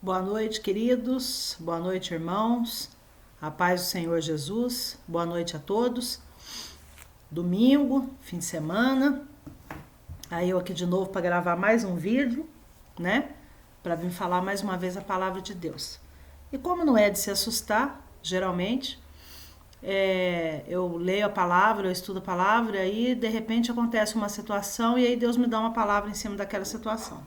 Boa noite, queridos. Boa noite, irmãos. A paz do Senhor Jesus. Boa noite a todos. Domingo, fim de semana. Aí eu aqui de novo para gravar mais um vídeo, né? Para vir falar mais uma vez a palavra de Deus. E como não é de se assustar, geralmente, eu leio a palavra, eu estudo a palavra, e de repente acontece uma situação e aí Deus me dá uma palavra em cima daquela situação.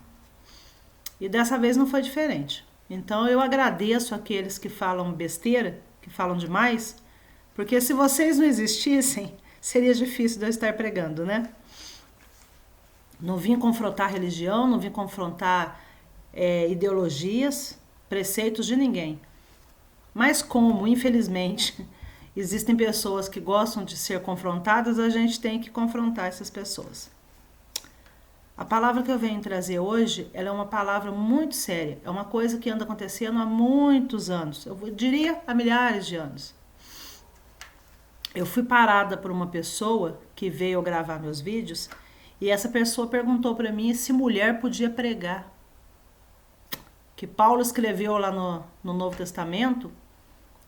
E dessa vez não foi diferente. Então eu agradeço aqueles que falam besteira, que falam demais, porque se vocês não existissem, seria difícil de eu estar pregando, né? Não vim confrontar religião, não vim confrontar ideologias, preceitos de ninguém. Mas como, infelizmente, existem pessoas que gostam de ser confrontadas, a gente tem que confrontar essas pessoas. A palavra que eu venho trazer hoje, ela é uma palavra muito séria. É uma coisa que anda acontecendo há muitos anos. Eu diria há milhares de anos. Eu fui parada por uma pessoa que veio gravar meus vídeos e essa pessoa perguntou para mim se mulher podia pregar. Que Paulo escreveu lá no Novo Testamento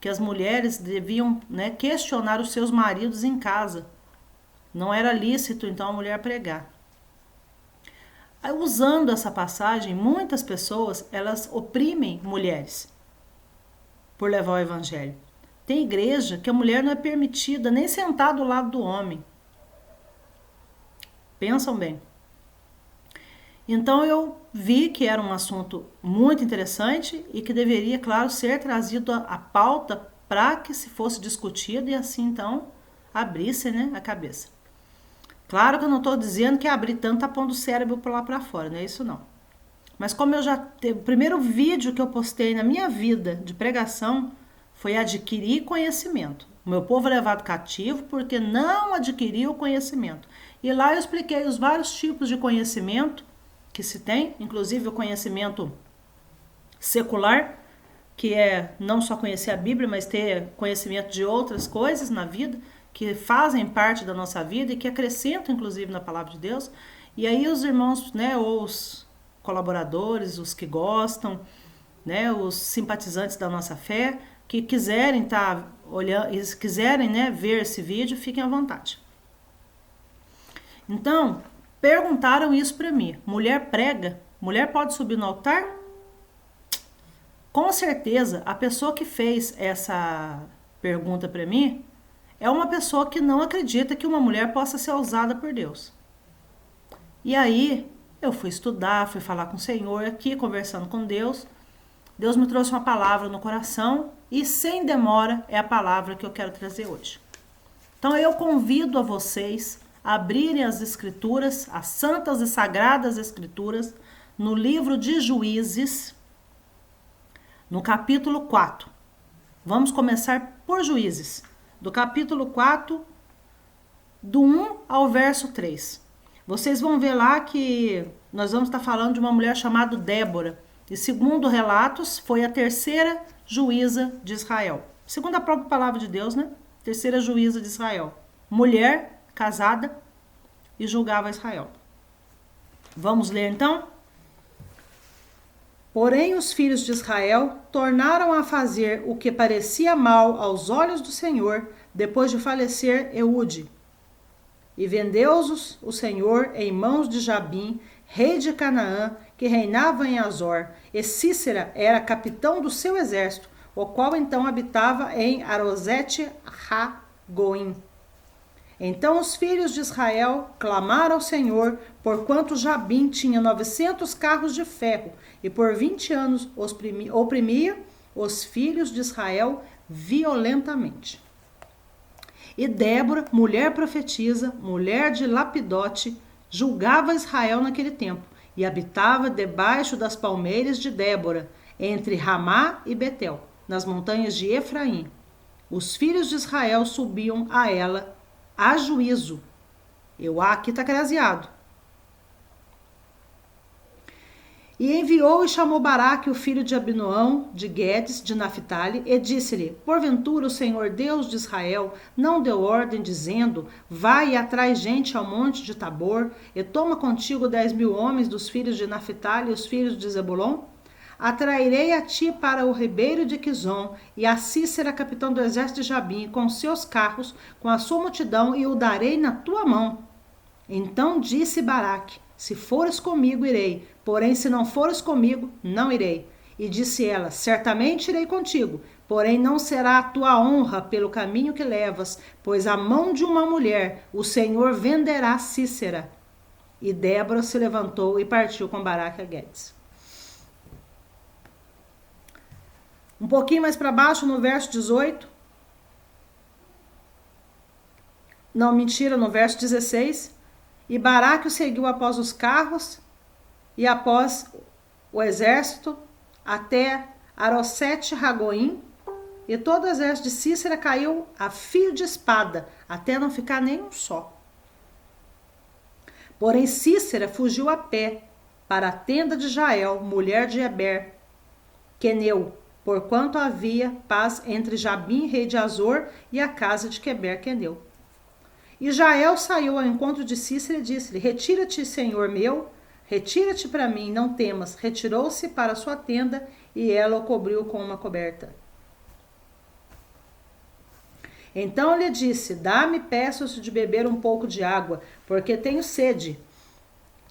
que as mulheres deviam, questionar os seus maridos em casa. Não era lícito, então, a mulher pregar. Usando essa passagem, muitas pessoas, elas oprimem mulheres por levar o evangelho. Tem igreja que a mulher não é permitida nem sentar do lado do homem. Pensam bem. Então eu vi que era um assunto muito interessante e que deveria, claro, ser trazido à pauta para que se fosse discutido e assim então abrisse, a cabeça. Claro que eu não estou dizendo que abrir tanto tá pondo o cérebro por lá para fora, não é isso não. Mas como eu já teve, o primeiro vídeo que eu postei na minha vida de pregação foi adquirir conhecimento. O meu povo é levado cativo porque não adquiriu conhecimento. E lá eu expliquei os vários tipos de conhecimento que se tem, inclusive o conhecimento secular, que é não só conhecer a Bíblia, mas ter conhecimento de outras coisas na vida, que fazem parte da nossa vida e que acrescentam, inclusive, na palavra de Deus. E aí os irmãos, ou os colaboradores, os que gostam, os simpatizantes da nossa fé, que quiserem estar olhando, quiserem, ver esse vídeo, fiquem à vontade. Então, perguntaram isso para mim. Mulher prega? Mulher pode subir no altar? Com certeza, a pessoa que fez essa pergunta para mim é uma pessoa que não acredita que uma mulher possa ser usada por Deus. E aí, eu fui estudar, fui falar com o Senhor aqui, conversando com Deus. Deus me trouxe uma palavra no coração e, sem demora, é a palavra que eu quero trazer hoje. Então, eu convido a vocês a abrirem as Escrituras, as santas e sagradas Escrituras, no livro de Juízes, no capítulo 4. Vamos começar por Juízes. Do capítulo 4, do 1 ao verso 3. Vocês vão ver lá que nós vamos estar falando de uma mulher chamada Débora. E segundo relatos, foi a terceira juíza de Israel. Segundo a própria palavra de Deus, terceira juíza de Israel. Mulher, casada e julgava Israel. Vamos ler então? Porém, os filhos de Israel tornaram a fazer o que parecia mal aos olhos do Senhor, depois de falecer Eude. E vendeu-os o Senhor em mãos de Jabim, rei de Canaã, que reinava em Azor, e Cícera era capitão do seu exército, o qual então habitava em Arosete-Ragoim. Então os filhos de Israel clamaram ao Senhor, porquanto Jabim tinha 900 carros de ferro, e por 20 anos oprimia os filhos de Israel violentamente. E Débora, mulher profetisa, mulher de Lapidote, julgava Israel naquele tempo, e habitava debaixo das palmeiras de Débora, entre Ramá e Betel, nas montanhas de Efraim. Os filhos de Israel subiam a ela a juízo. Aqui está craseado. E enviou e chamou Baraque, o filho de Abinoão, de Guedes, de Naphtali, e disse-lhe: porventura o Senhor Deus de Israel não deu ordem, dizendo: vai e atrai gente ao monte de Tabor, e toma contigo 10.000 homens dos filhos de Naphtali e os filhos de Zebulon? atrairei a ti para o ribeiro de Quizon, e a Sísera, capitão do exército de Jabim, com seus carros, com a sua multidão, e o darei na tua mão. Então disse Baraque: se fores comigo, irei, porém se não fores comigo, não irei. E disse ela: certamente irei contigo, porém não será a tua honra pelo caminho que levas, pois a mão de uma mulher o Senhor venderá Sísera. E Débora se levantou e partiu com Baraque a Guedes. Um pouquinho mais para baixo, no verso 18. Não, mentira, no verso 16. E Baraque o seguiu após os carros e após o exército até Arosete-Ragoim, e todo o exército de Sísera caiu a fio de espada, até não ficar nenhum só. Porém Sísera fugiu a pé para a tenda de Jael, mulher de Eber, queneu, porquanto havia paz entre Jabim, rei de Azor, e a casa de Queber, queneu. E Jael saiu ao encontro de Sísera e disse-lhe: retira-te, senhor meu, retira-te para mim, não temas. Retirou-se para sua tenda e ela o cobriu com uma coberta. Então lhe disse: dá-me, peço-te de beber um pouco de água, porque tenho sede.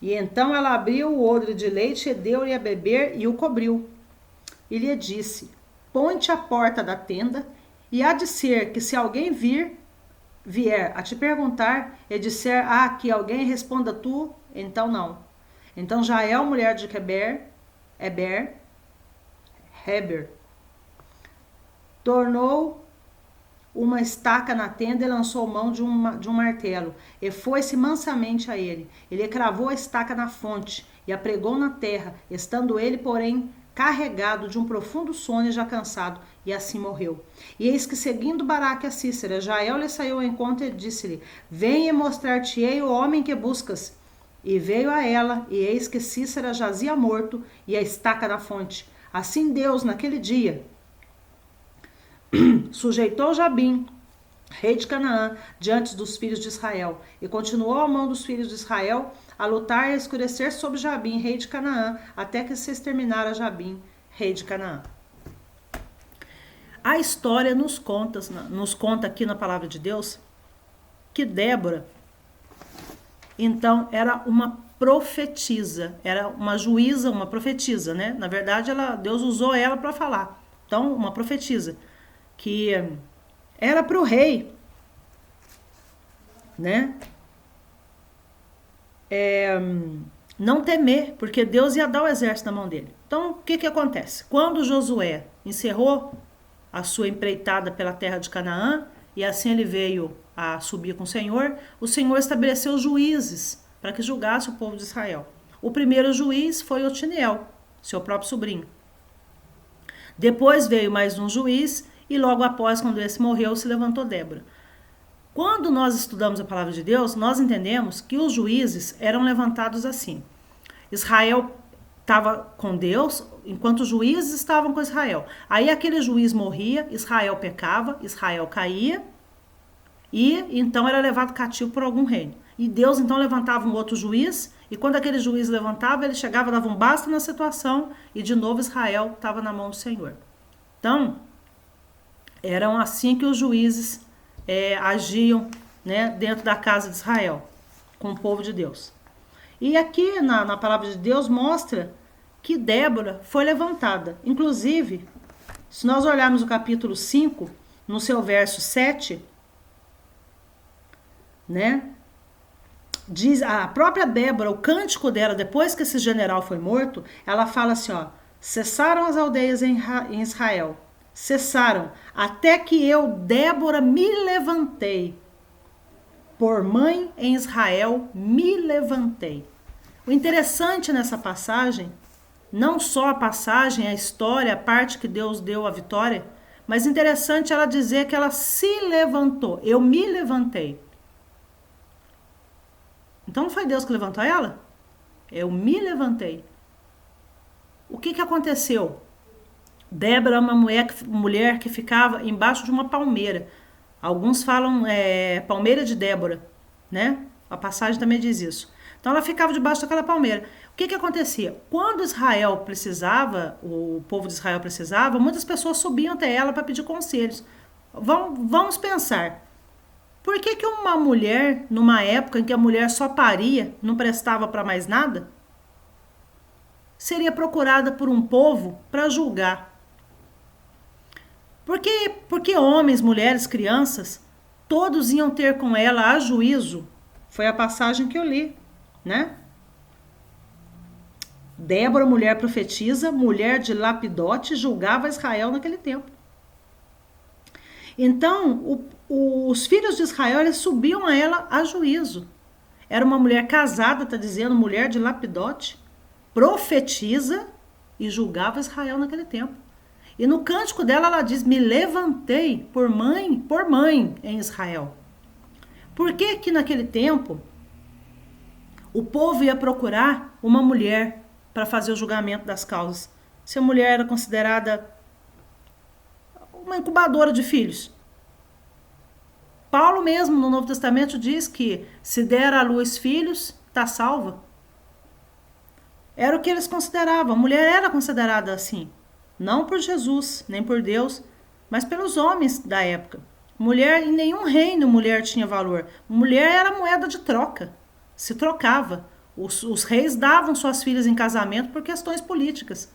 E então ela abriu o odre de leite e deu-lhe a beber e o cobriu. E lhe disse: põe-te à porta da tenda, e há de ser que se alguém vier a te perguntar e disser: que alguém responda tu, então não. Então Jael, mulher de Heber, tornou uma estaca na tenda e lançou mão de um martelo, e foi-se mansamente a ele. Ele cravou a estaca na fonte e a pregou na terra, estando ele, porém, carregado de um profundo sono e já cansado, e assim morreu. E eis que, seguindo Baraque a Sísera, Jael lhe saiu ao encontro e disse-lhe: venha mostrar-te-ei o homem que buscas. E veio a ela, e eis que Sísera jazia morto, e a estaca na fonte. Assim Deus, naquele dia, sujeitou Jabim, rei de Canaã, diante dos filhos de Israel, e continuou a mão dos filhos de Israel a lutar e a escurecer sobre Jabim, rei de Canaã, até que se exterminara Jabim, rei de Canaã. A história nos conta aqui na palavra de Deus que Débora, então, era uma profetisa, era uma juíza, uma profetisa, né? Na verdade, Deus usou ela para falar. Então, uma profetisa, que era para o rei, né? Não temer, porque Deus ia dar o exército na mão dele. Então, o que acontece? Quando Josué encerrou a sua empreitada pela terra de Canaã, e assim ele veio a subir com o Senhor estabeleceu juízes para que julgasse o povo de Israel. O primeiro juiz foi Otiniel, seu próprio sobrinho. Depois veio mais um juiz, e logo após, quando esse morreu, se levantou Débora. Quando nós estudamos a palavra de Deus, nós entendemos que os juízes eram levantados assim. Israel estava com Deus, enquanto os juízes estavam com Israel. Aí aquele juiz morria, Israel pecava, Israel caía, e então era levado cativo por algum reino. E Deus então levantava um outro juiz, e quando aquele juiz levantava, ele chegava, dava um basta na situação, e de novo Israel estava na mão do Senhor. Então, eram assim que os juízes agiam, né, dentro da casa de Israel, com o povo de Deus. E aqui na palavra de Deus mostra que Débora foi levantada. Inclusive, se nós olharmos o capítulo 5, no seu verso 7, né, diz a própria Débora, o cântico dela, depois que esse general foi morto, ela fala assim, cessaram as aldeias em Israel, cessaram, até que eu, Débora, me levantei. Por mãe em Israel, me levantei. O interessante nessa passagem, não só a passagem, a história, a parte que Deus deu a vitória, mas interessante ela dizer que ela se levantou. Eu me levantei. Então não foi Deus que levantou ela? Eu me levantei. O que aconteceu? Débora é uma mulher que ficava embaixo de uma palmeira. Alguns falam palmeira de Débora, né? A passagem também diz isso. Então ela ficava debaixo daquela palmeira. O que acontecia? Quando Israel precisava, o povo de Israel precisava, muitas pessoas subiam até ela para pedir conselhos. Vamos pensar. Por que uma mulher, numa época em que a mulher só paria, não prestava para mais nada, seria procurada por um povo para julgar? Porque homens, mulheres, crianças, todos iam ter com ela a juízo. Foi a passagem que eu li, né? Débora, mulher profetisa, mulher de Lapidote, julgava Israel naquele tempo. Então, os filhos de Israel, eles subiam a ela a juízo. Era uma mulher casada, está dizendo, mulher de Lapidote, profetiza e julgava Israel naquele tempo. E no cântico dela, ela diz, me levantei por mãe em Israel. Por que naquele tempo o povo ia procurar uma mulher para fazer o julgamento das causas? Se a mulher era considerada uma incubadora de filhos. Paulo mesmo, no Novo Testamento, diz que se der à luz filhos, está salva. Era o que eles consideravam. A mulher era considerada assim. Não por Jesus, nem por Deus, mas pelos homens da época. Mulher, em nenhum reino mulher tinha valor. Mulher era moeda de troca. Se trocava. Os reis davam suas filhas em casamento por questões políticas.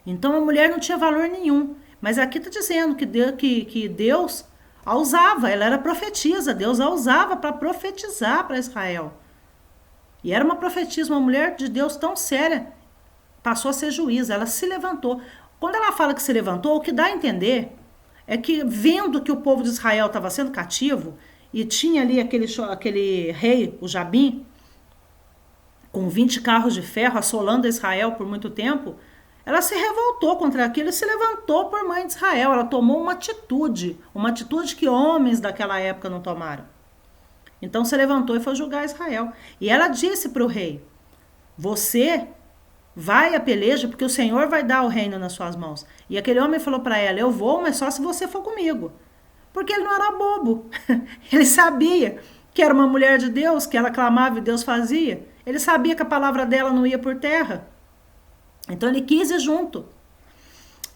Então a mulher não tinha valor nenhum. Mas aqui está dizendo que Deus a usava, ela era profetisa, Deus a usava para profetizar para Israel. E era uma profetisa, uma mulher de Deus tão séria, passou a ser juíza, ela se levantou. Quando ela fala que se levantou, o que dá a entender é que, vendo que o povo de Israel estava sendo cativo, e tinha ali aquele rei, o Jabim, com 20 carros de ferro, assolando Israel por muito tempo, ela se revoltou contra aquilo e se levantou por mãe de Israel. Ela tomou uma atitude que homens daquela época não tomaram. Então se levantou e foi julgar Israel. E ela disse para o rei, você vai a peleja porque o Senhor vai dar o reino nas suas mãos. E aquele homem falou para ela, eu vou, mas só se você for comigo. Porque ele não era bobo. Ele sabia que era uma mulher de Deus, que ela clamava e Deus fazia. Ele sabia que a palavra dela não ia por terra. Então ele quis ir junto.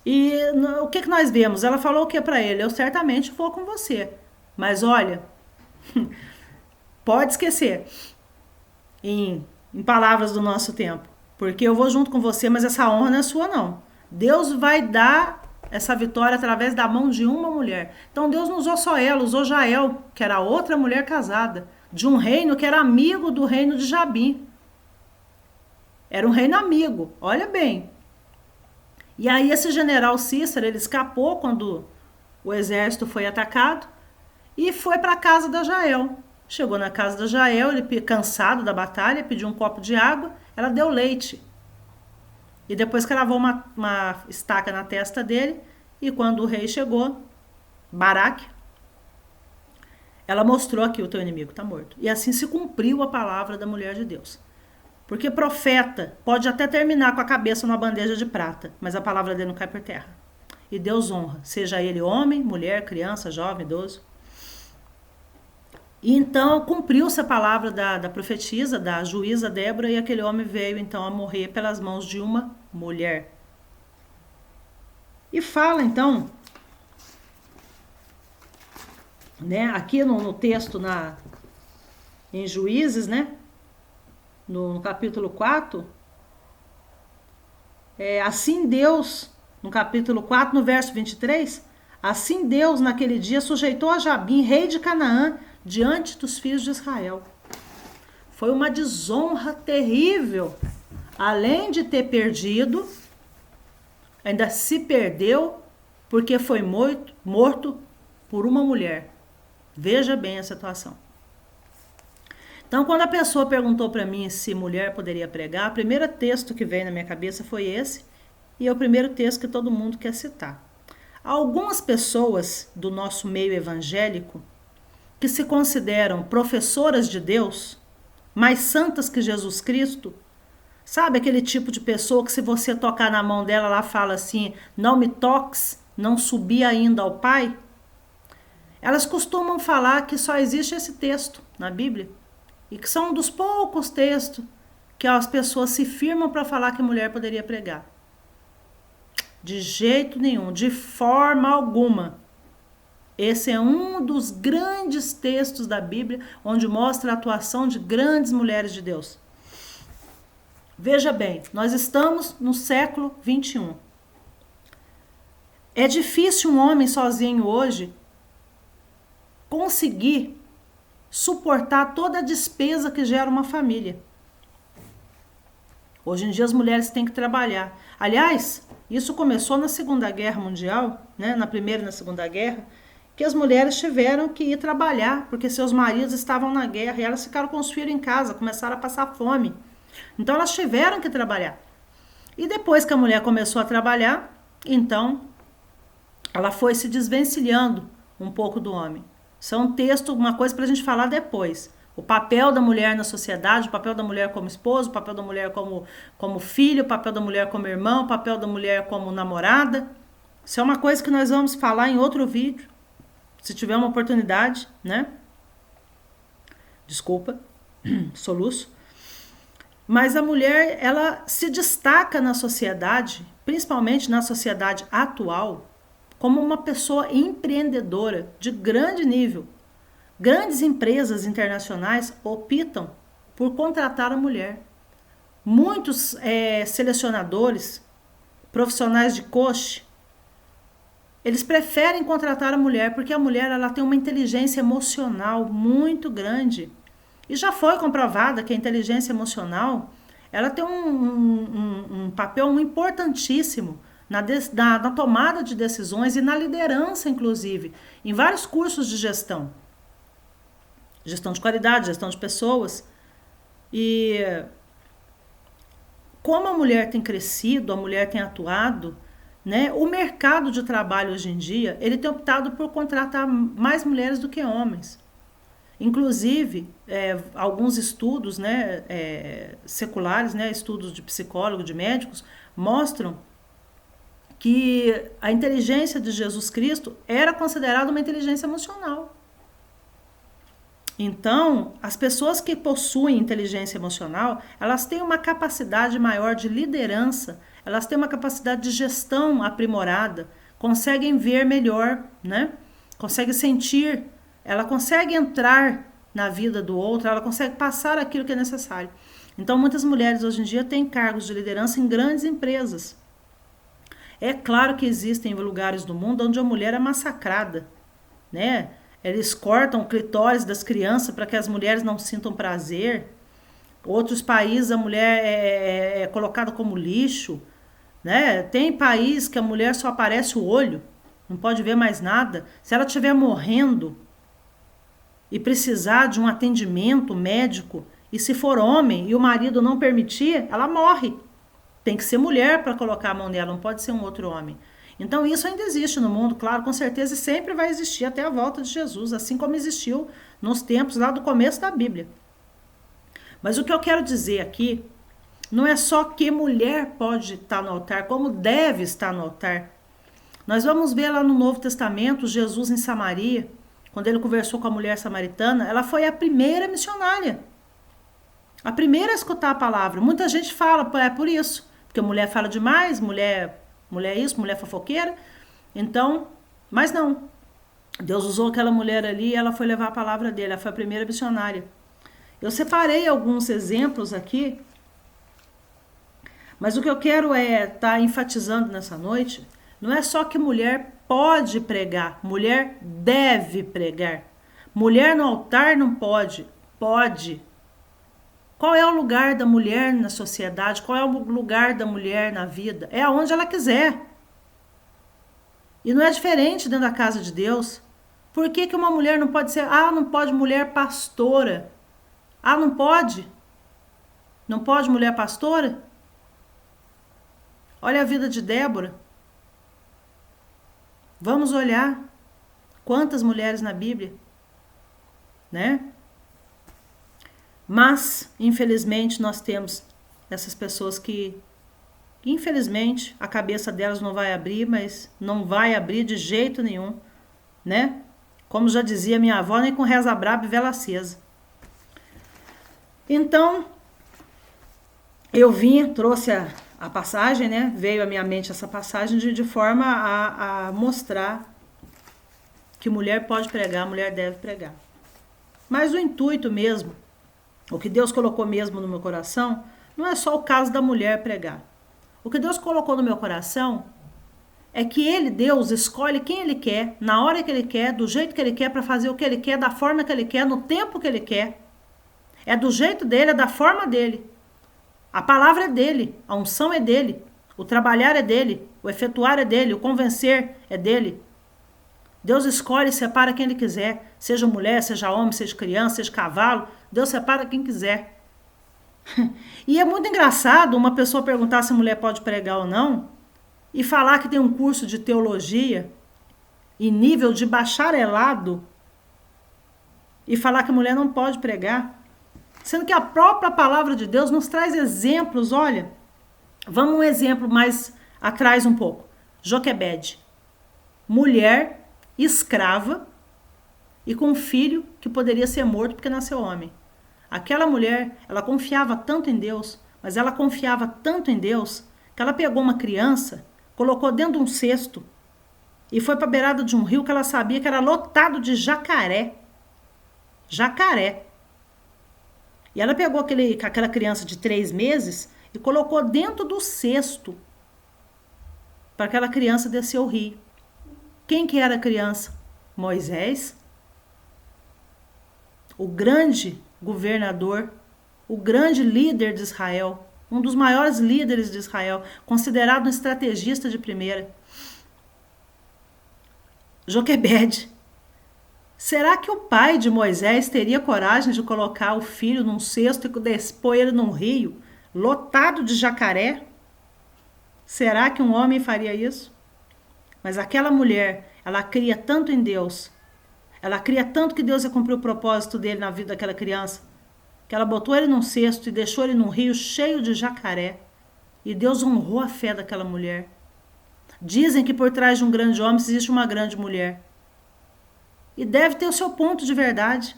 E o que nós vemos? Ela falou o que para ele? Eu certamente vou com você. Mas olha, pode esquecer. Em palavras do nosso tempo. Porque eu vou junto com você, mas essa honra não é sua não. Deus vai dar essa vitória através da mão de uma mulher. Então Deus não usou só ela, usou Jael, que era outra mulher casada, de um reino que era amigo do reino de Jabim. Era um reino amigo, olha bem. E aí esse general Cícero, ele escapou quando o exército foi atacado e foi para a casa da Jael. Chegou na casa da Jael, ele cansado da batalha, pediu um copo de água, ela deu leite. E depois cravou uma estaca na testa dele, e quando o rei chegou, Baraque, ela mostrou que o teu inimigo está morto. E assim se cumpriu a palavra da mulher de Deus. Porque profeta pode até terminar com a cabeça numa bandeja de prata, mas a palavra dele não cai por terra. E Deus honra, seja ele homem, mulher, criança, jovem, idoso. E então cumpriu-se a palavra da profetisa, da juíza Débora, e aquele homem veio então a morrer pelas mãos de uma mulher. E fala então, né, aqui no texto em Juízes, né? No capítulo 4, assim Deus, no capítulo 4, no verso 23, assim Deus naquele dia sujeitou a Jabim, rei de Canaã, diante dos filhos de Israel. Foi uma desonra terrível. Além de ter perdido, ainda se perdeu porque foi morto por uma mulher. Veja bem a situação. Então, quando a pessoa perguntou para mim se mulher poderia pregar, o primeiro texto que veio na minha cabeça foi esse, e é o primeiro texto que todo mundo quer citar. Algumas pessoas do nosso meio evangélico, que se consideram professoras de Deus, mais santas que Jesus Cristo, sabe aquele tipo de pessoa que se você tocar na mão dela, ela fala assim, não me toques, não subi ainda ao Pai? Elas costumam falar que só existe esse texto na Bíblia. e que são um dos poucos textos que as pessoas se firmam para falar que mulher poderia pregar. De jeito nenhum, de forma alguma. Esse é um dos grandes textos da Bíblia onde mostra a atuação de grandes mulheres de Deus. Veja bem, nós estamos no século 21. É difícil um homem sozinho hoje conseguir suportar toda a despesa que gera uma família. Hoje em dia as mulheres têm que trabalhar. Aliás, isso começou na Segunda Guerra Mundial, né? Na Primeira e na Segunda Guerra, que as mulheres tiveram que ir trabalhar, porque seus maridos estavam na guerra e elas ficaram com os filhos em casa, começaram a passar fome. Então elas tiveram que trabalhar. E depois que a mulher começou a trabalhar, então ela foi se desvencilhando um pouco do homem. Isso é um texto, uma coisa para a gente falar depois. O papel da mulher na sociedade, o papel da mulher como esposa, o papel da mulher como filho, o papel da mulher como irmão, o papel da mulher como namorada. Isso é uma coisa que nós vamos falar em outro vídeo, se tiver uma oportunidade, né? Desculpa, soluço. Mas a mulher, ela se destaca na sociedade, principalmente na sociedade atual, como uma pessoa empreendedora de grande nível. Grandes empresas internacionais optam por contratar a mulher. Muitos selecionadores, profissionais de coach, eles preferem contratar a mulher porque a mulher ela tem uma inteligência emocional muito grande. E já foi comprovada que a inteligência emocional ela tem um papel importantíssimo na tomada de decisões e na liderança, inclusive, em vários cursos de gestão. Gestão de qualidade, gestão de pessoas. E como a mulher tem crescido, a mulher tem atuado, né, o mercado de trabalho hoje em dia, ele tem optado por contratar mais mulheres do que homens. Inclusive, alguns estudos, né, seculares, né, estudos de psicólogos, de médicos, mostram que a inteligência de Jesus Cristo era considerada uma inteligência emocional. Então, as pessoas que possuem inteligência emocional, elas têm uma capacidade maior de liderança, elas têm uma capacidade de gestão aprimorada, conseguem ver melhor, né? Conseguem sentir, ela consegue entrar na vida do outro, ela consegue passar aquilo que é necessário. Então, muitas mulheres hoje em dia têm cargos de liderança em grandes empresas. É claro que existem lugares do mundo onde a mulher é massacrada, né? Eles cortam o clitóris das crianças para que as mulheres não sintam prazer. Outros países a mulher é colocada como lixo, né? Tem país que a mulher só aparece o olho, não pode ver mais nada. Se ela estiver morrendo e precisar de um atendimento médico, e se for homem e o marido não permitir, ela morre. Tem que ser mulher para colocar a mão nela, não pode ser um outro homem. Então isso ainda existe no mundo, claro, com certeza, e sempre vai existir até a volta de Jesus, assim como existiu nos tempos lá do começo da Bíblia. Mas o que eu quero dizer aqui, não é só que mulher pode estar no altar, como deve estar no altar. Nós vamos ver lá no Novo Testamento, Jesus em Samaria, quando ele conversou com a mulher samaritana, ela foi a primeira missionária. A primeira a escutar a palavra. Muita gente fala, é por isso, porque mulher fala demais, mulher isso, mulher fofoqueira. Então, mas não. Deus usou aquela mulher ali e ela foi levar a palavra dele. Ela foi a primeira missionária. Eu separei alguns exemplos aqui, mas o que eu quero estar enfatizando nessa noite, não é só que mulher pode pregar, mulher deve pregar. Mulher no altar não pode, pode. Qual é o lugar da mulher na sociedade? Qual é o lugar da mulher na vida? É aonde ela quiser. E não é diferente dentro da casa de Deus. Por que uma mulher não pode ser... não pode mulher pastora. Não pode? Não pode mulher pastora? Olha a vida de Débora. Vamos olhar quantas mulheres na Bíblia, né? Mas, infelizmente, nós temos essas pessoas que, infelizmente, a cabeça delas não vai abrir, mas não vai abrir de jeito nenhum, né? Como já dizia minha avó, nem com reza braba e vela acesa. Então, eu trouxe a passagem, né? Veio à minha mente essa passagem de forma a mostrar que mulher pode pregar, mulher deve pregar. Mas o intuito mesmo, o que Deus colocou mesmo no meu coração, não é só o caso da mulher pregar. O que Deus colocou no meu coração é que Deus, escolhe quem Ele quer, na hora que Ele quer, do jeito que Ele quer, para fazer o que Ele quer, da forma que Ele quer, no tempo que Ele quer. É do jeito dele, é da forma dele. A palavra é dele, a unção é dele, o trabalhar é dele, o efetuar é dele, o convencer é dele. Deus escolhe e separa quem Ele quiser, seja mulher, seja homem, seja criança, seja cavalo, Deus separa quem quiser. E é muito engraçado uma pessoa perguntar se a mulher pode pregar ou não e falar que tem um curso de teologia em nível de bacharelado e falar que a mulher não pode pregar. Sendo que a própria palavra de Deus nos traz exemplos, olha, vamos um exemplo mais atrás um pouco. Joquebede, mulher escrava e com um filho que poderia ser morto porque nasceu homem. Aquela mulher, ela confiava tanto em Deus, mas ela confiava tanto em Deus, que ela pegou uma criança, colocou dentro de um cesto e foi para a beirada de um rio que ela sabia que era lotado de jacaré. Jacaré. E ela pegou aquela criança de 3 meses e colocou dentro do cesto para aquela criança descer o rio. Quem que era a criança? Moisés, o grande governador, o grande líder de Israel, um dos maiores líderes de Israel, considerado um estrategista de primeira. Joquebede. Será que o pai de Moisés teria coragem de colocar o filho num cesto e pôr ele num rio lotado de jacaré? Será que um homem faria isso? Mas aquela mulher, ela cria tanto em Deus, ela cria tanto que Deus ia cumprir o propósito dele na vida daquela criança, que ela botou ele num cesto e deixou ele num rio cheio de jacaré. E Deus honrou a fé daquela mulher. Dizem que por trás de um grande homem existe uma grande mulher. E deve ter o seu ponto de verdade.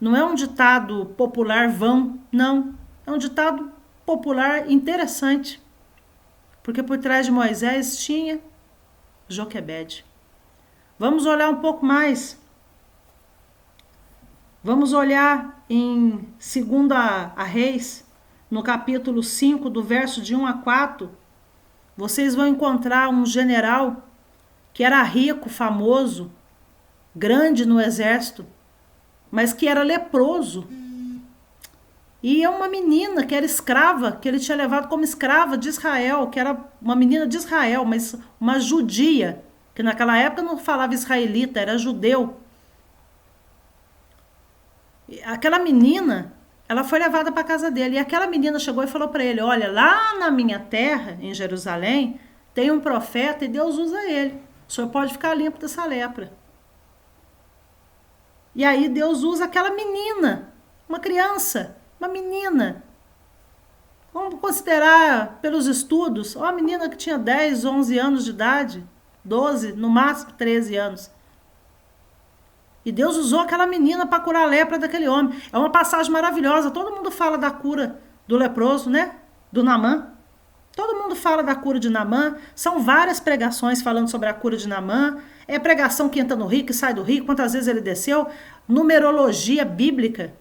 Não é um ditado popular vão, não. É um ditado popular interessante. Porque por trás de Moisés tinha Joquebede. Vamos olhar um pouco mais. Vamos olhar em 2 Reis, no capítulo 5, do verso de 1 a 4. Vocês vão encontrar um general que era rico, famoso, grande no exército, mas que era leproso. E é uma menina que era escrava, que ele tinha levado como escrava de Israel, que era uma menina de Israel, mas uma judia, que naquela época não falava israelita, era judeu. Aquela menina, ela foi levada para a casa dele, e aquela menina chegou e falou para ele, olha, lá na minha terra, em Jerusalém, tem um profeta e Deus usa ele. O senhor pode ficar limpo dessa lepra. E aí Deus usa aquela menina, uma criança, uma menina. Vamos considerar pelos estudos, uma menina que tinha 10, 11 anos de idade, 12, no máximo 13 anos. E Deus usou aquela menina para curar a lepra daquele homem. É uma passagem maravilhosa. Todo mundo fala da cura do leproso, né? Do Naamã. Todo mundo fala da cura de Naamã. São várias pregações falando sobre a cura de Naamã. É pregação que entra no rio, que sai do rio, quantas vezes ele desceu. Numerologia bíblica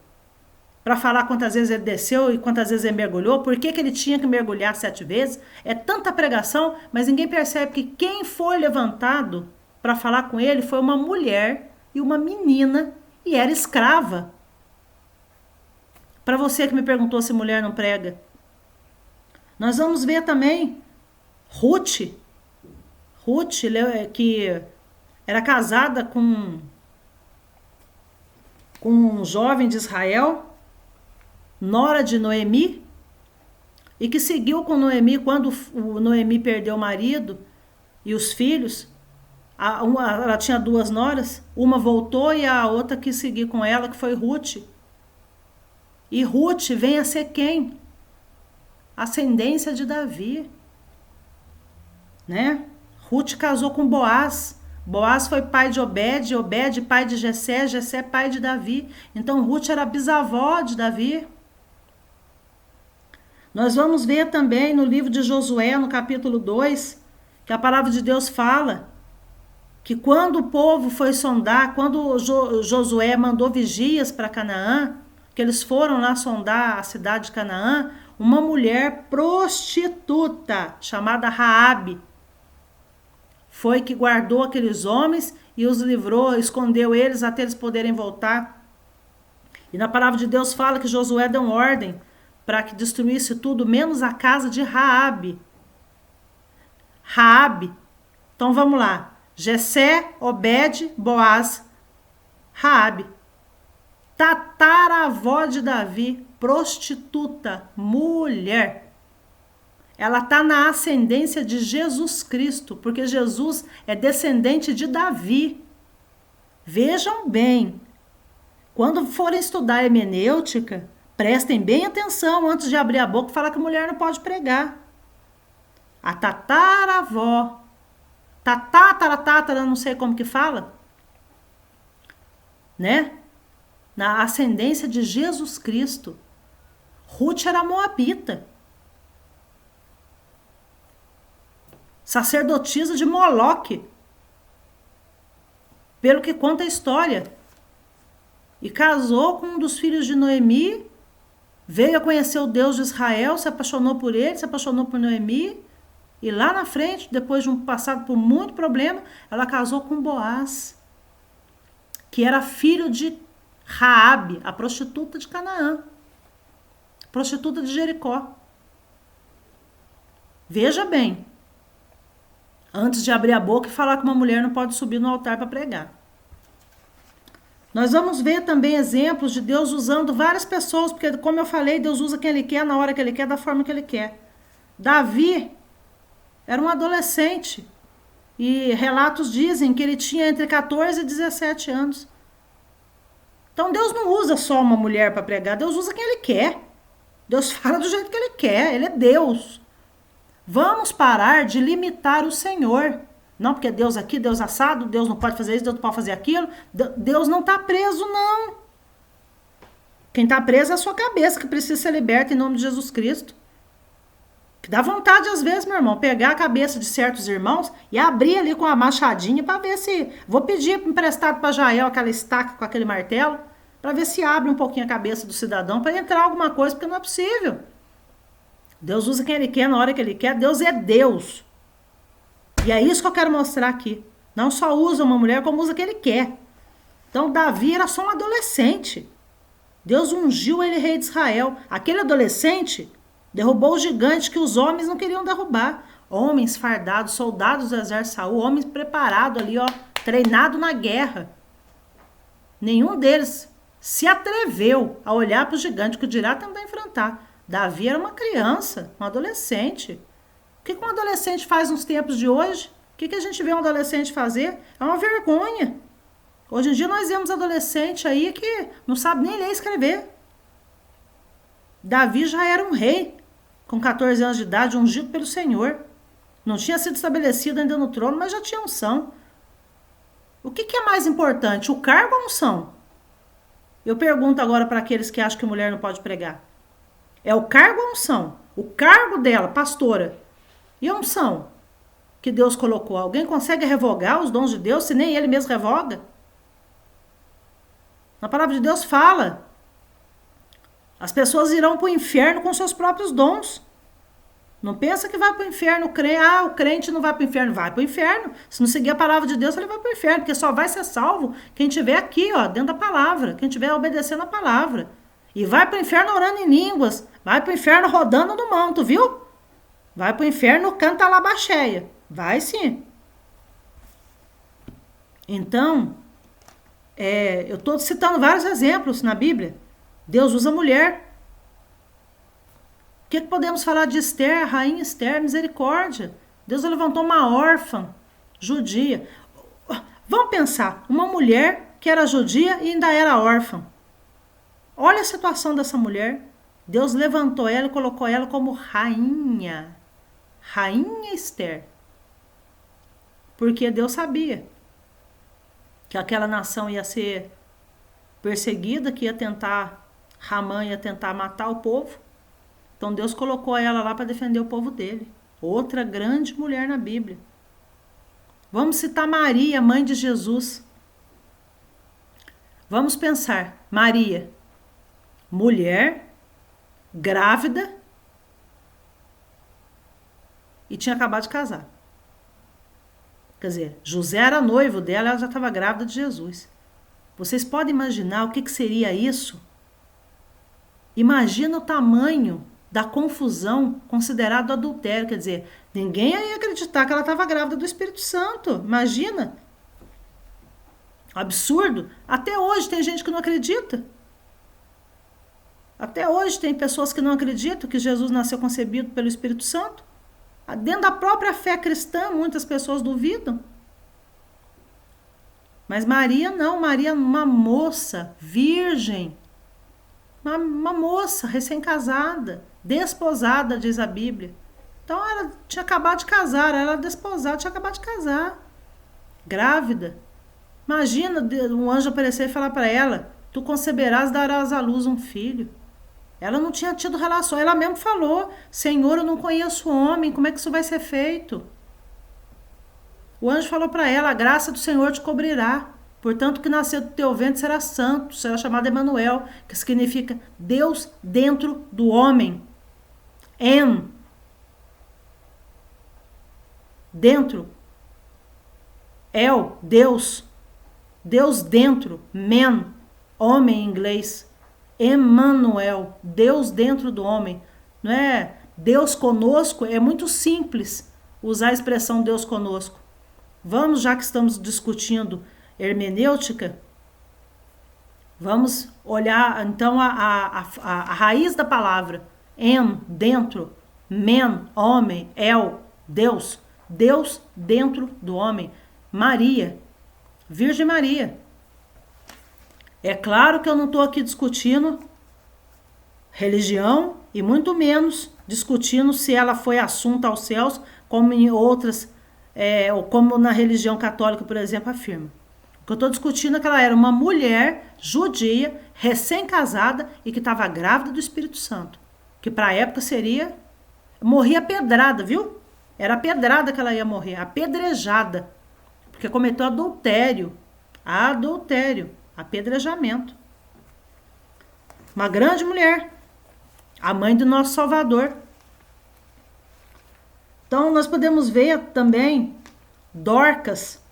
para falar quantas vezes ele desceu e quantas vezes ele mergulhou. Por que ele tinha que mergulhar 7 vezes. É tanta pregação, mas ninguém percebe que quem foi levantado para falar com ele foi uma mulher e uma menina, e era escrava. Para você que me perguntou se mulher não prega. Nós vamos ver também Ruth, que era casada com um jovem de Israel, nora de Noemi, e que seguiu com Noemi quando o Noemi perdeu o marido e os filhos. Ela tinha 2 noras, uma voltou e a outra quis seguir com ela, que foi Ruth. E Ruth vem a ser quem? Ascendência de Davi. Né? Ruth casou com Boaz. Boaz foi pai de Obed, Obed pai de Jessé, Jessé pai de Davi. Então Ruth era bisavó de Davi. Nós vamos ver também no livro de Josué, no capítulo 2, que a palavra de Deus fala que quando o povo foi sondar, quando Josué mandou vigias para Canaã, que eles foram lá sondar a cidade de Canaã, uma mulher prostituta chamada Raabe foi que guardou aqueles homens e os livrou, escondeu eles até eles poderem voltar. E na palavra de Deus fala que Josué deu ordem para que destruísse tudo, menos a casa de Raabe. Raabe. Então vamos lá. Jessé, Obed, Boaz, Raabe. Tataravó de Davi, prostituta, mulher. Ela está na ascendência de Jesus Cristo, porque Jesus é descendente de Davi. Vejam bem, quando forem estudar hermenêutica, prestem bem atenção antes de abrir a boca e falar que mulher não pode pregar. A tataravó, tatara, não sei como que fala, né? Na ascendência de Jesus Cristo. Ruth era moabita. Sacerdotisa de Moloque. Pelo que conta a história. E casou com um dos filhos de Noemi. Veio a conhecer o Deus de Israel, se apaixonou por ele, se apaixonou por Noemi. E lá na frente, depois de um passado por muito problema, ela casou com Boaz, que era filho de Raabe, a prostituta de Canaã, prostituta de Jericó. Veja bem, antes de abrir a boca e falar que uma mulher não pode subir no altar para pregar. Nós vamos ver também exemplos de Deus usando várias pessoas, porque como eu falei, Deus usa quem Ele quer, na hora que Ele quer, da forma que Ele quer. Davi era um adolescente e relatos dizem que ele tinha entre 14 e 17 anos. Então Deus não usa só uma mulher para pregar, Deus usa quem Ele quer. Deus fala do jeito que Ele quer, Ele é Deus. Vamos parar de limitar o Senhor. Não porque Deus aqui, Deus assado, Deus não pode fazer isso, Deus não pode fazer aquilo. Deus não está preso, não. Quem está preso é a sua cabeça, que precisa ser liberta em nome de Jesus Cristo. Que dá vontade, às vezes, meu irmão, pegar a cabeça de certos irmãos e abrir ali com a machadinha para ver se... Vou pedir emprestado para Jael aquela estaca com aquele martelo, para ver se abre um pouquinho a cabeça do cidadão, para entrar alguma coisa, porque não é possível. Deus usa quem Ele quer, na hora que Ele quer. Deus é Deus. E é isso que eu quero mostrar aqui. Não só usa uma mulher, como usa quem Ele quer. Então, Davi era só um adolescente. Deus ungiu ele rei de Israel. Aquele adolescente derrubou o gigante que os homens não queriam derrubar. Homens fardados, soldados do exército de Saul, homens preparados ali, ó, treinado na guerra. Nenhum deles se atreveu a olhar para o gigante, que dirá tentar enfrentar. Davi era uma criança, um adolescente. O que um adolescente faz nos tempos de hoje? O que a gente vê um adolescente fazer? É uma vergonha. Hoje em dia nós vemos adolescente aí que não sabe nem ler e escrever. Davi já era um rei, com 14 anos de idade, ungido pelo Senhor. Não tinha sido estabelecido ainda no trono, mas já tinha unção. O que é mais importante, o cargo ou a unção? Eu pergunto agora para aqueles que acham que mulher não pode pregar. É o cargo ou a unção? O cargo dela, pastora. E a unção que Deus colocou? Alguém consegue revogar os dons de Deus, se nem Ele mesmo revoga? Na palavra de Deus fala. As pessoas irão para o inferno com seus próprios dons. Não pensa que vai para o inferno o crente não vai para o inferno. Vai para o inferno. Se não seguir a palavra de Deus, ele vai para o inferno. Porque só vai ser salvo quem estiver aqui, ó, dentro da palavra. Quem estiver obedecendo a palavra. E vai para o inferno orando em línguas. Vai para o inferno rodando no manto, viu? Vai para o inferno canta labacheia. Vai sim. Então, eu estou citando vários exemplos na Bíblia. Deus usa mulher. O que podemos falar de Esther, rainha Esther, misericórdia? Deus levantou uma órfã judia. Vamos pensar, uma mulher que era judia e ainda era órfã. Olha a situação dessa mulher. Deus levantou ela e colocou ela como rainha. Rainha Esther. Porque Deus sabia que aquela nação ia ser perseguida, que Ramã ia tentar matar o povo. Então Deus colocou ela lá para defender o povo dele. Outra grande mulher na Bíblia. Vamos citar Maria, mãe de Jesus. Vamos pensar, Maria, mulher, grávida e tinha acabado de casar. Quer dizer, José era noivo dela, ela já estava grávida de Jesus. Vocês podem imaginar o que seria isso? Imagina o tamanho da confusão considerado adultério. Quer dizer, ninguém ia acreditar que ela estava grávida do Espírito Santo. Imagina. Absurdo. Até hoje tem gente que não acredita. Até hoje tem pessoas que não acreditam que Jesus nasceu concebido pelo Espírito Santo. Dentro da própria fé cristã, muitas pessoas duvidam. Mas Maria não. Maria, uma moça virgem. Uma moça recém-casada, desposada, diz a Bíblia. Então ela tinha acabado de casar, ela era desposada, tinha acabado de casar. Grávida. Imagina um anjo aparecer e falar para ela: tu conceberás, darás à luz um filho. Ela não tinha tido relação. Ela mesmo falou: Senhor, eu não conheço homem, como é que isso vai ser feito? O anjo falou para ela: a graça do Senhor te cobrirá. Portanto, que nascer do teu ventre será santo, será chamado Emanuel, que significa Deus dentro do homem. Dentro. Deus. Deus dentro. Homem em inglês. Emanuel. Deus dentro do homem. Não é Deus conosco? É muito simples usar a expressão Deus conosco. Vamos, já que estamos discutindo hermenêutica, vamos olhar então a raiz da palavra. Dentro, homem, Deus. Deus dentro do homem. Maria, Virgem Maria. É claro que eu não estou aqui discutindo religião e muito menos discutindo se ela foi assunta aos céus, como em outras, ou como na religião católica, por exemplo, afirma. O que eu estou discutindo é que ela era uma mulher judia, recém-casada e que estava grávida do Espírito Santo. Que para a época morria pedrada, viu? Era a pedrada que ela ia morrer, apedrejada. Porque cometeu adultério, apedrejamento. Uma grande mulher, a mãe do nosso Salvador. Então nós podemos ver também Dorcas,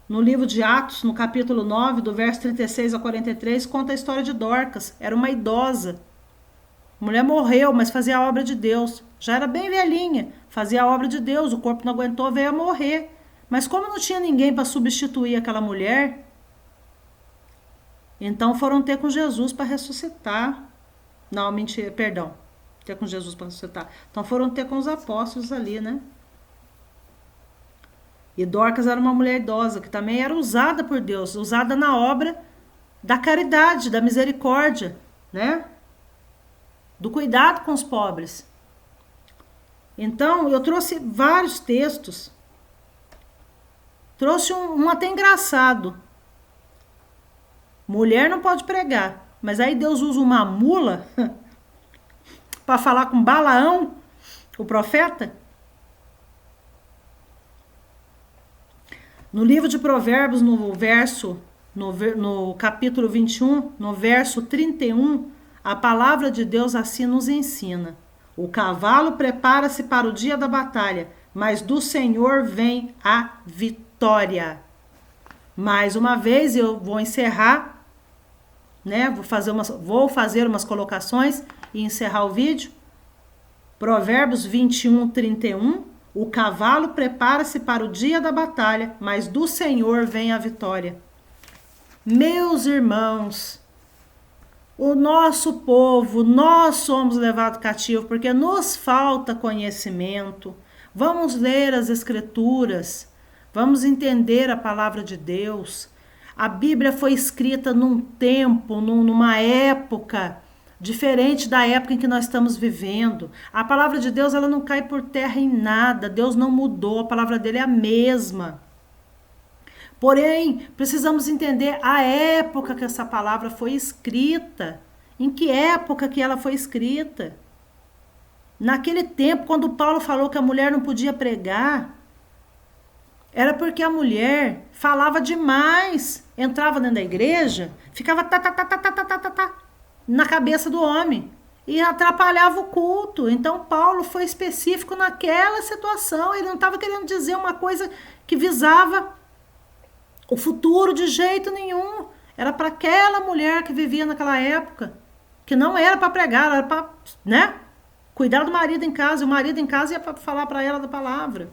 no livro de Atos, no capítulo 9, do verso 36 a 43, conta a história de Dorcas. Era uma idosa. A mulher morreu, mas fazia a obra de Deus. Já era bem velhinha, fazia a obra de Deus, o corpo não aguentou, veio a morrer. Mas como não tinha ninguém para substituir aquela mulher, então foram ter com Jesus para ressuscitar. Não, mentira, perdão. Ter com Jesus para ressuscitar. Então foram ter com os apóstolos ali, né? E Dorcas era uma mulher idosa, que também era usada por Deus, usada na obra da caridade, da misericórdia, né? Do cuidado com os pobres. Então, eu trouxe vários textos. Trouxe um até engraçado. Mulher não pode pregar, mas aí Deus usa uma mula para falar com Balaão, o profeta. No livro de Provérbios, no capítulo 21, no verso 31, a palavra de Deus assim nos ensina: o cavalo prepara-se para o dia da batalha, mas do Senhor vem a vitória. Mais uma vez eu vou encerrar, né? Vou fazer umas colocações e encerrar o vídeo. Provérbios 21, 31. O cavalo prepara-se para o dia da batalha, mas do Senhor vem a vitória. Meus irmãos, o nosso povo, nós somos levados cativo porque nos falta conhecimento. Vamos ler as Escrituras, vamos entender a palavra de Deus. A Bíblia foi escrita num tempo, numa época diferente da época em que nós estamos vivendo. A palavra de Deus, ela não cai por terra em nada. Deus não mudou, a palavra dele é a mesma. Porém, precisamos entender a época que essa palavra foi escrita. Em que época que ela foi escrita? Naquele tempo, quando Paulo falou que a mulher não podia pregar, era porque a mulher falava demais, entrava dentro da igreja, ficava na cabeça do homem e atrapalhava o culto. Então Paulo foi específico naquela situação, ele não estava querendo dizer uma coisa que visava o futuro de jeito nenhum. Era para aquela mulher que vivia naquela época, que não era para pregar, era para, né, cuidar do marido em casa, e o marido em casa ia para falar para ela da palavra.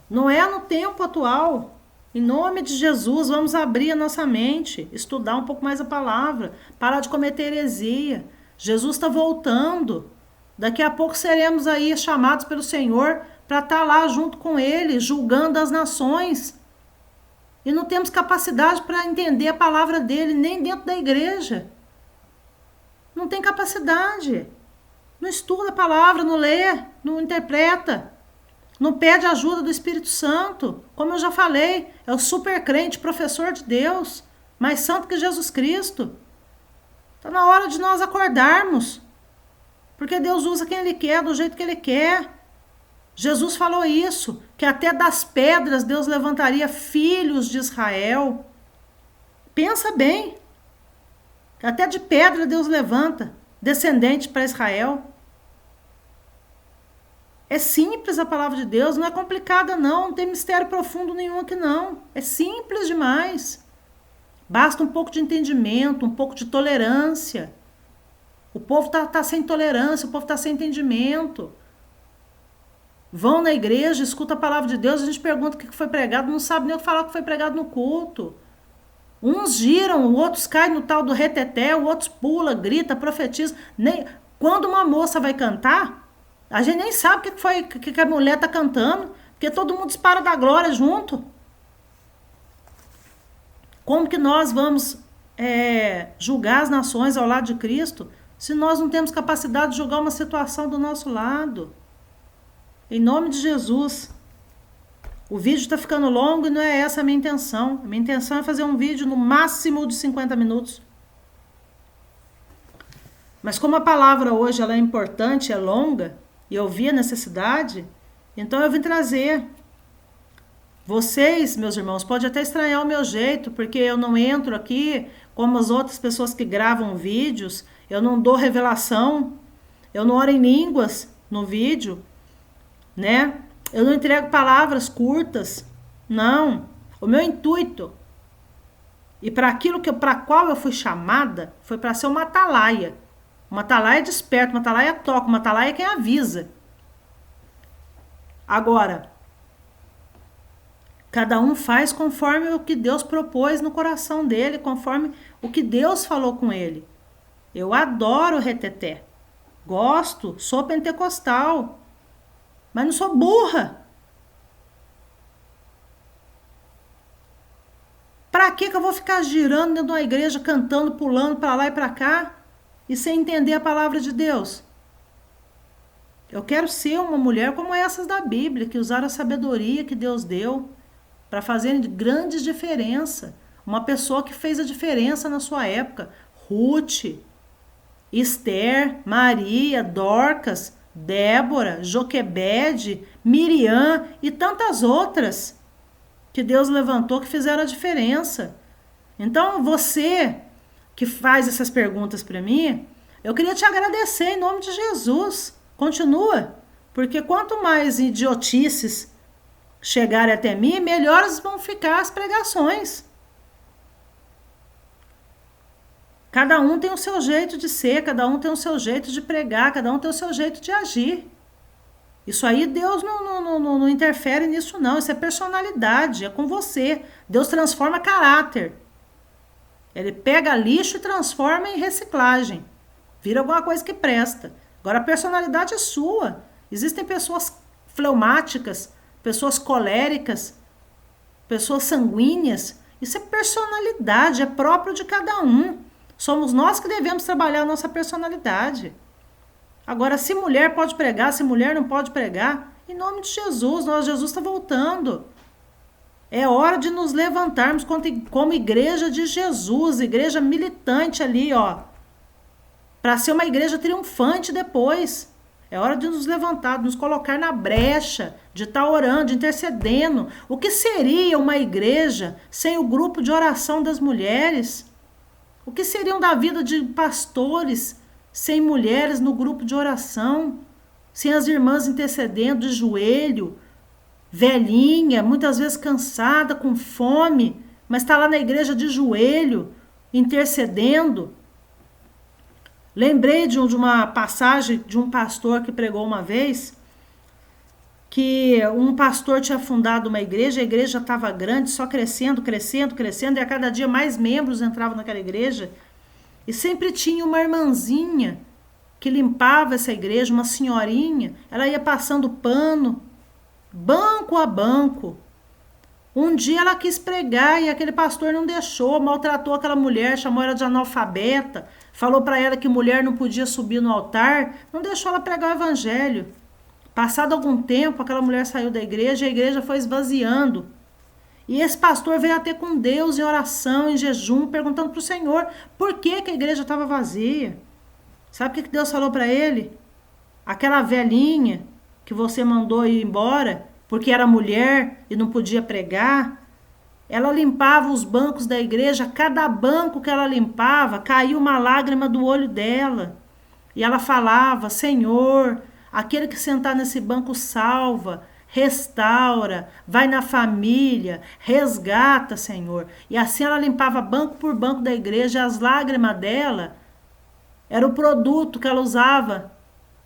Não é no tempo atual. Em nome de Jesus, vamos abrir a nossa mente, estudar um pouco mais a palavra, parar de cometer heresia. Jesus está voltando. Daqui a pouco seremos aí chamados pelo Senhor para estar lá junto com Ele, julgando as nações. E não temos capacidade para entender a palavra dele, nem dentro da igreja. Não tem capacidade. Não estuda a palavra, não lê, não interpreta. Não pede ajuda do Espírito Santo. Como eu já falei, é o super crente, professor de Deus, mais santo que Jesus Cristo. Está na hora de nós acordarmos. Porque Deus usa quem Ele quer, do jeito que Ele quer. Jesus falou isso, que até das pedras Deus levantaria filhos de Israel. Pensa bem. Até de pedra Deus levanta descendente para Israel. É simples a palavra de Deus, não é complicada não tem mistério profundo nenhum aqui não. É simples demais. Basta um pouco de entendimento, um pouco de tolerância. O povo tá sem tolerância, o povo está sem entendimento. Vão na igreja, escuta a palavra de Deus, a gente pergunta o que foi pregado, não sabe nem o que falar que foi pregado no culto. Uns giram, outros caem no tal do reteté, outros pula, grita, profetiza. Quando uma moça vai cantar, a gente nem sabe o que a mulher está cantando, porque todo mundo dispara da glória junto. Como que nós vamos julgar as nações ao lado de Cristo se nós não temos capacidade de julgar uma situação do nosso lado? Em nome de Jesus. O vídeo está ficando longo e não é essa a minha intenção. A minha intenção é fazer um vídeo no máximo de 50 minutos. Mas como a palavra hoje ela é importante, é longa, e eu vi a necessidade, então eu vim trazer. Vocês, meus irmãos, podem até estranhar o meu jeito, porque eu não entro aqui como as outras pessoas que gravam vídeos, eu não dou revelação, eu não oro em línguas no vídeo, né? Eu não entrego palavras curtas, não. O meu intuito, e para aquilo para qual eu fui chamada, foi para ser uma atalaia. Uma atalaia desperta, uma atalaia toca, uma atalaia é quem avisa. Agora, cada um faz conforme o que Deus propôs no coração dele, conforme o que Deus falou com ele. Eu adoro o reteté. Gosto, sou pentecostal. Mas não sou burra. Para que eu vou ficar girando dentro de uma igreja, cantando, pulando para lá e para cá, e sem entender a palavra de Deus? Eu quero ser uma mulher como essas da Bíblia, que usaram a sabedoria que Deus deu para fazer grandes diferenças. Uma pessoa que fez a diferença na sua época. Ruth, Esther, Maria, Dorcas, Débora, Joquebede, Miriam e tantas outras que Deus levantou que fizeram a diferença. Então, você que faz essas perguntas para mim, eu queria te agradecer em nome de Jesus. Continua, porque quanto mais idiotices chegarem até mim, melhores vão ficar as pregações. Cada um tem o seu jeito de ser, cada um tem o seu jeito de pregar, cada um tem o seu jeito de agir. Isso aí Deus não interfere nisso não, isso é personalidade, é com você. Deus transforma caráter. Ele pega lixo e transforma em reciclagem. Vira alguma coisa que presta. Agora a personalidade é sua. Existem pessoas fleumáticas, pessoas coléricas, pessoas sanguíneas. Isso é personalidade, é próprio de cada um. Somos nós que devemos trabalhar a nossa personalidade. Agora, se mulher pode pregar, se mulher não pode pregar, em nome de Jesus, Jesus está voltando. É hora de nos levantarmos como igreja de Jesus, igreja militante ali, ó, para ser uma igreja triunfante depois. É hora de nos levantar, de nos colocar na brecha, de estar orando, de intercedendo. O que seria uma igreja sem o grupo de oração das mulheres? O que seriam da vida de pastores sem mulheres no grupo de oração? Sem as irmãs intercedendo de joelho, velhinha, muitas vezes cansada, com fome, mas está lá na igreja de joelho, intercedendo. Lembrei de uma passagem de um pastor que pregou uma vez, que um pastor tinha fundado uma igreja, a igreja estava grande, só crescendo, crescendo, crescendo, e a cada dia mais membros entravam naquela igreja, e sempre tinha uma irmãzinha que limpava essa igreja, uma senhorinha, ela ia passando pano, banco a banco. Um dia ela quis pregar e aquele pastor não deixou, maltratou aquela mulher, chamou ela de analfabeta, falou para ela que mulher não podia subir no altar, não deixou ela pregar o evangelho. Passado algum tempo, aquela mulher saiu da igreja e a igreja foi esvaziando. E esse pastor veio até com Deus em oração, em jejum, perguntando para o Senhor por que a igreja estava vazia. Sabe o que Deus falou para ele? Aquela velhinha que você mandou ir embora, porque era mulher e não podia pregar, ela limpava os bancos da igreja, cada banco que ela limpava, caiu uma lágrima do olho dela. E ela falava, Senhor, aquele que sentar nesse banco salva, restaura, vai na família, resgata, Senhor. E assim ela limpava banco por banco da igreja, e as lágrimas dela era o produto que ela usava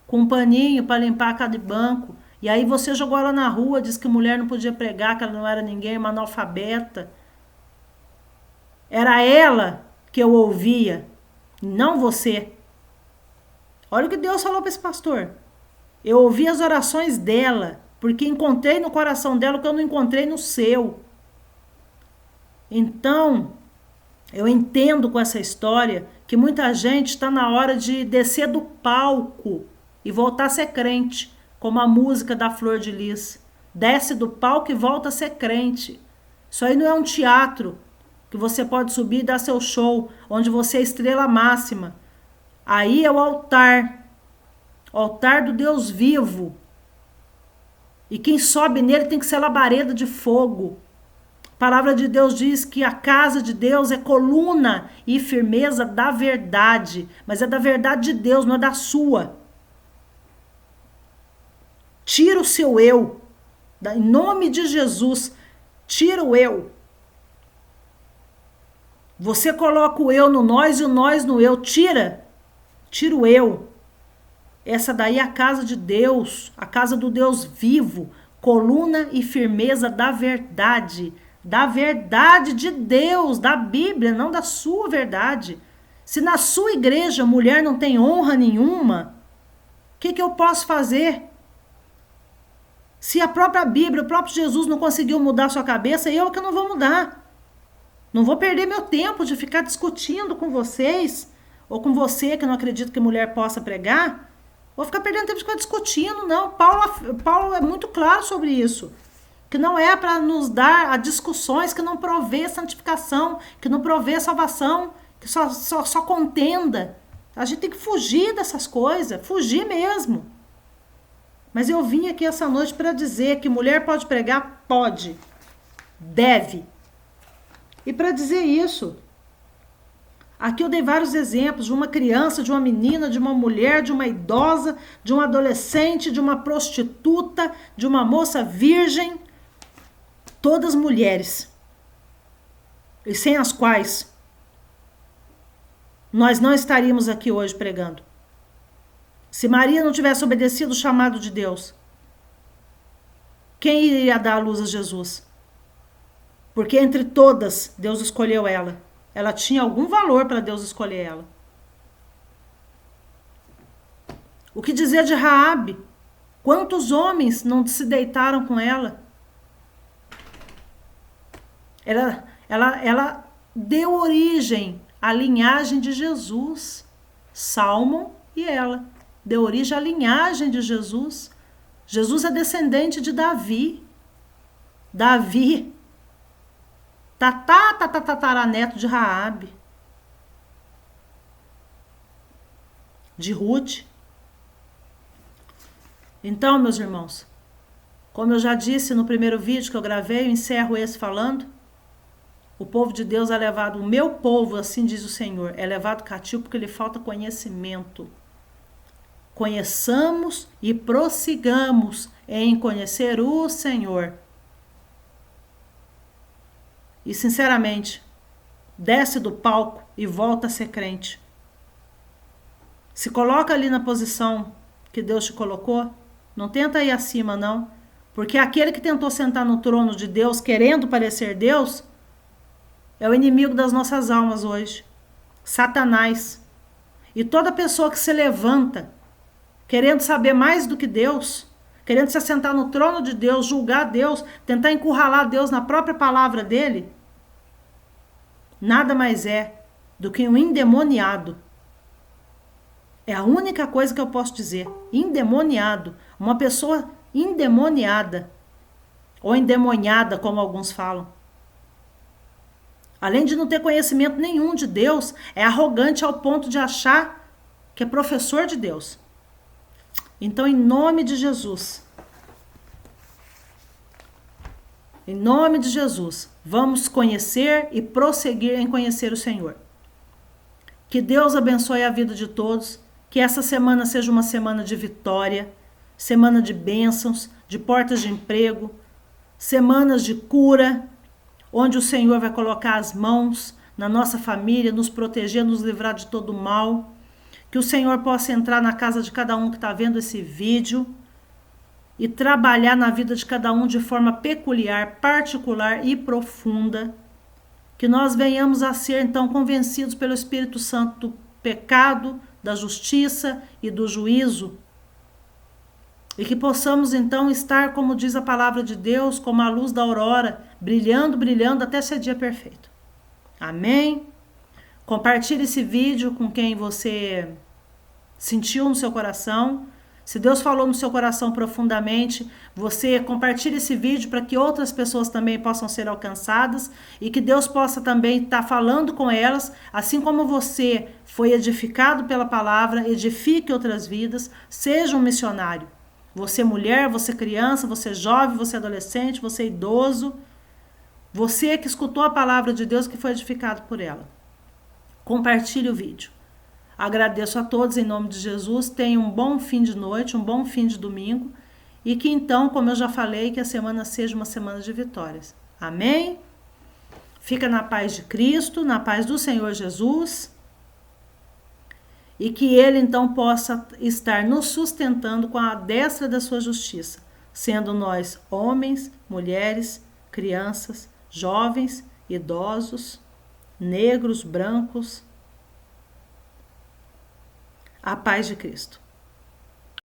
com um paninho para limpar cada banco. E aí você jogou ela na rua, disse que mulher não podia pregar, que ela não era ninguém, uma analfabeta. Era ela que eu ouvia, não você. Olha o que Deus falou para esse pastor. Eu ouvi as orações dela, porque encontrei no coração dela o que eu não encontrei no seu. Então, eu entendo com essa história que muita gente está na hora de descer do palco e voltar a ser crente, como a música da Flor de Lis. Desce do palco e volta a ser crente. Isso aí não é um teatro que você pode subir e dar seu show, onde você é estrela máxima. Aí é o altar do Deus vivo. E quem sobe nele tem que ser labareda de fogo. A palavra de Deus diz que a casa de Deus é coluna e firmeza da verdade. Mas é da verdade de Deus, não é da sua. Tira o seu eu. Em nome de Jesus, tira o eu. Você coloca o eu no nós e o nós no eu. Tira o eu. Essa daí é a casa de Deus, a casa do Deus vivo, coluna e firmeza da verdade de Deus, da Bíblia, não da sua verdade. Se na sua igreja mulher não tem honra nenhuma, o que eu posso fazer? Se a própria Bíblia, o próprio Jesus não conseguiu mudar a sua cabeça, eu que não vou mudar. Não vou perder meu tempo de ficar discutindo com vocês, ou com você que não acredita que mulher possa pregar. Vou ficar perdendo tempo de ficar discutindo, não. Paulo é muito claro sobre isso. Que não é para nos dar a discussões que não provê santificação, que não provê salvação, que só contenda. A gente tem que fugir dessas coisas, fugir mesmo. Mas eu vim aqui essa noite para dizer que mulher pode pregar? Pode. Deve. E para dizer isso, aqui eu dei vários exemplos de uma criança, de uma menina, de uma mulher, de uma idosa, de um adolescente, de uma prostituta, de uma moça virgem, todas mulheres, e sem as quais nós não estaríamos aqui hoje pregando. Se Maria não tivesse obedecido o chamado de Deus, quem iria dar a luz a Jesus? Porque entre todas, Deus escolheu ela. Ela tinha algum valor para Deus escolher ela. O que dizer de Raabe? Quantos homens não se deitaram com ela? Ela deu origem à linhagem de Jesus. Salmão e ela. Deu origem à linhagem de Jesus. Jesus é descendente de Davi. Davi tataraneto de Raabe, de Ruth. Então, meus irmãos, como eu já disse no primeiro vídeo que eu gravei, eu encerro esse falando, o povo de Deus é levado, o meu povo, assim diz o Senhor, é levado cativo porque lhe falta conhecimento. Conheçamos e prossigamos em conhecer o Senhor. E, sinceramente, desce do palco e volta a ser crente. Se coloca ali na posição que Deus te colocou. Não tenta ir acima, não. Porque aquele que tentou sentar no trono de Deus, querendo parecer Deus, é o inimigo das nossas almas hoje. Satanás. E toda pessoa que se levanta, querendo saber mais do que Deus, querendo se assentar no trono de Deus, julgar Deus, tentar encurralar Deus na própria palavra dele, nada mais é do que um endemoniado. É a única coisa que eu posso dizer. Endemoniado. Uma pessoa endemoniada. Ou endemoniada, como alguns falam. Além de não ter conhecimento nenhum de Deus, é arrogante ao ponto de achar que é professor de Deus. Então, em nome de Jesus, vamos conhecer e prosseguir em conhecer o Senhor. Que Deus abençoe a vida de todos. Que essa semana seja uma semana de vitória, semana de bênçãos, de portas de emprego, semanas de cura, onde o Senhor vai colocar as mãos na nossa família, nos proteger, nos livrar de todo mal. Que o Senhor possa entrar na casa de cada um que está vendo esse vídeo e trabalhar na vida de cada um de forma peculiar, particular e profunda. Que nós venhamos a ser, então, convencidos pelo Espírito Santo do pecado, da justiça e do juízo. E que possamos, então, estar, como diz a palavra de Deus, como a luz da aurora, brilhando, brilhando até ser dia perfeito. Amém? Compartilhe esse vídeo com quem você sentiu no seu coração. Se Deus falou no seu coração profundamente, você compartilhe esse vídeo para que outras pessoas também possam ser alcançadas e que Deus possa também estar falando com elas, assim como você foi edificado pela palavra, edifique outras vidas, seja um missionário. Você mulher, você criança, você jovem, você adolescente, você idoso, você que escutou a palavra de Deus, que foi edificado por ela. Compartilhe o vídeo. Agradeço a todos em nome de Jesus. Tenham um bom fim de noite, um bom fim de domingo. E que então, como eu já falei, que a semana seja uma semana de vitórias. Amém? Fica na paz de Cristo, na paz do Senhor Jesus. E que Ele então possa estar nos sustentando com a destra da sua justiça. Sendo nós homens, mulheres, crianças, jovens, idosos, negros, brancos. A paz de Cristo.